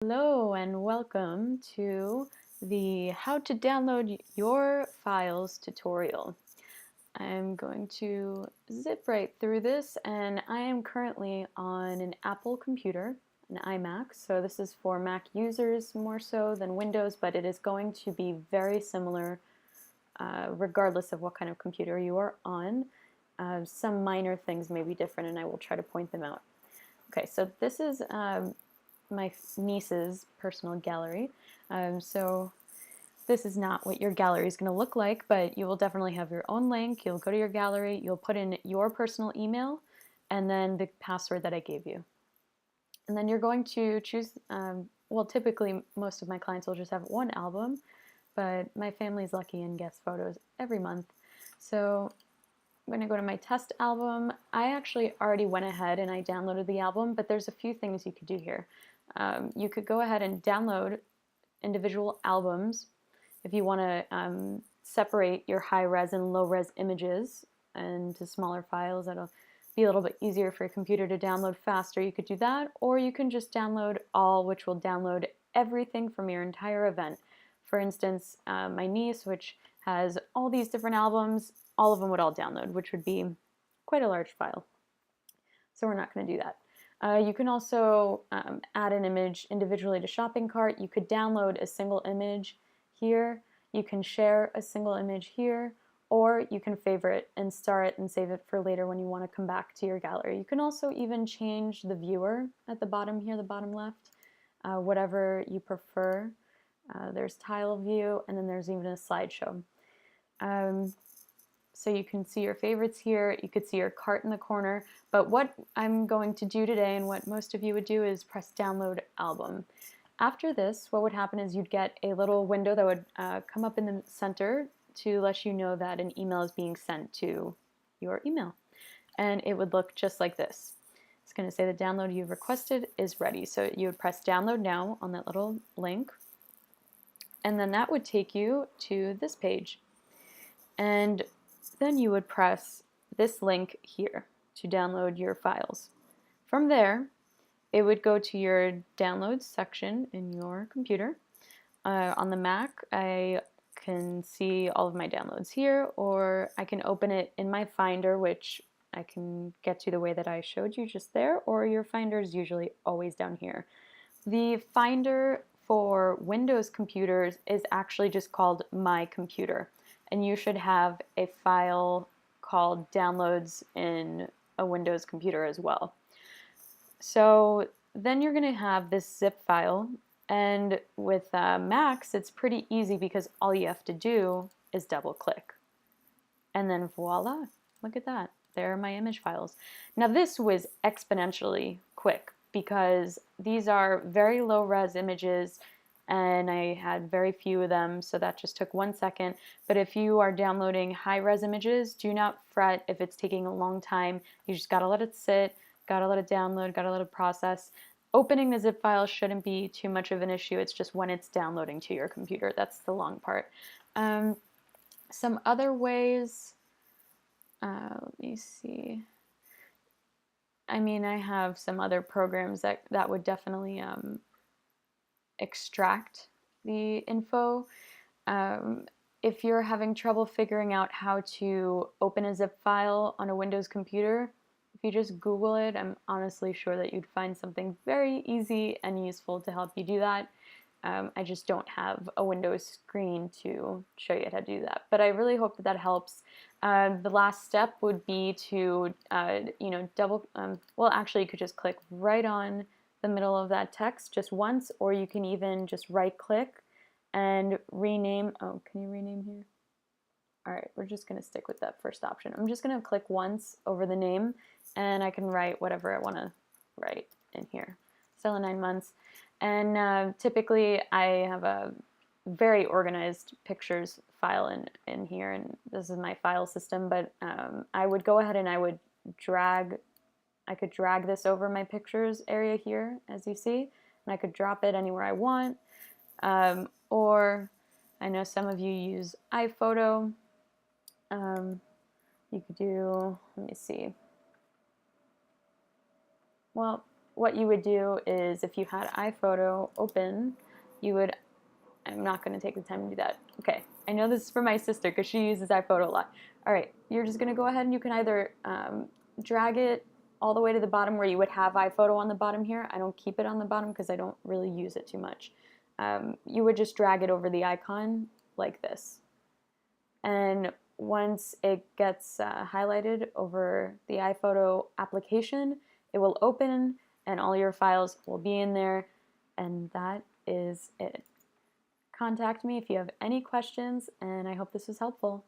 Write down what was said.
Hello and welcome to the How to Download Your Files tutorial. I'm going to zip right through this, and I am currently on an Apple computer, an iMac, so this is for Mac users more so than Windows, but it is going to be very similar regardless of what kind of computer you are on. Some minor things may be different, and I will try to point them out. Okay, so this is my niece's personal gallery. So this is not what your gallery is going to look like, but you will definitely have your own link. You'll go to your gallery, you'll put in your personal email, and then the password that I gave you. And then you're going to choose, well, typically most of my clients will just have one album, but my family's lucky and gets photos every month. So I'm going to go to my test album. I actually already went ahead and I downloaded the album, but there's a few things you could do here. You could go ahead and download individual albums if you want to separate your high-res and low-res images into smaller files. That'll be a little bit easier for your computer to download faster. You could do that, or you can just download all, which will download everything from your entire event. For instance, my niece, which has all these different albums, all of them would all download, which would be quite a large file. So we're not going to do that. You can also add an image individually to shopping cart. You could download a single image here. You can share a single image here, or you can favorite and star it and save it for later when you want to come back to your gallery. You can also even change the viewer at the bottom here, the bottom left, whatever you prefer. There's tile view, and then there's even a slideshow. So you can see your favorites here, you could see your cart in the corner, but what I'm going to do today and what most of you would do is press download album. After this, what would happen is you'd get a little window that would come up in the center to let you know that an email is being sent to your email. And it would look just like this. It's going to say the download you've requested is ready. So you would press download now on that little link, and then that would take you to this page. And then you would press this link here to download your files. From there, it would go to your downloads section in your computer. On the Mac, I can see all of my downloads here, or I can open it in my Finder, which I can get to the way that I showed you just there, or your Finder is usually always down here. The Finder for Windows computers is actually just called My Computer, and you should have a file called Downloads in a Windows computer as well. So then you're going to have this zip file, and with Macs it's pretty easy because all you have to do is double click, and then voila, look at that, there are my image files. Now this was exponentially quick because these are very low res images and I had very few of them, so that just took 1 second. But if you are downloading high res images, do not fret if it's taking a long time. You just gotta let it sit, gotta let it download, gotta let it process. Opening the zip file shouldn't be too much of an issue. It's just when it's downloading to your computer, that's the long part. Some other ways, let me see. I mean, I have some other programs that would definitely extract the info. If you're having trouble figuring out how to open a zip file on a Windows computer, if you just Google it, I'm honestly sure that you'd find something very easy and useful to help you do that. I just don't have a Windows screen to show you how to do that, but I really hope that that helps. The last step would be to, well, actually, you could just click right on the middle of that text just once, or you can even just right-click and rename. Oh, can you rename here? All right, we're just going to stick with that first option. I'm just going to click once over the name, and I can write whatever I want to write in here. Stella 9 months. And typically I have a very organized pictures file in here, and this is my file system, but I would go ahead and I could drag this over my pictures area here, as you see, and I could drop it anywhere I want. Or I know some of you use iPhoto. You could do, let me see. Well, what you would do is if you had iPhoto open, you would, I'm not going to take the time to do that. Okay, I know this is for my sister because she uses iPhoto a lot. All right, you're just going to go ahead and you can either drag it all the way to the bottom where you would have iPhoto on the bottom here. I don't keep it on the bottom because I don't really use it too much. You would just drag it over the icon like this. And once it gets highlighted over the iPhoto application, it will open and all your files will be in there, and that is it. Contact me if you have any questions, and I hope this was helpful.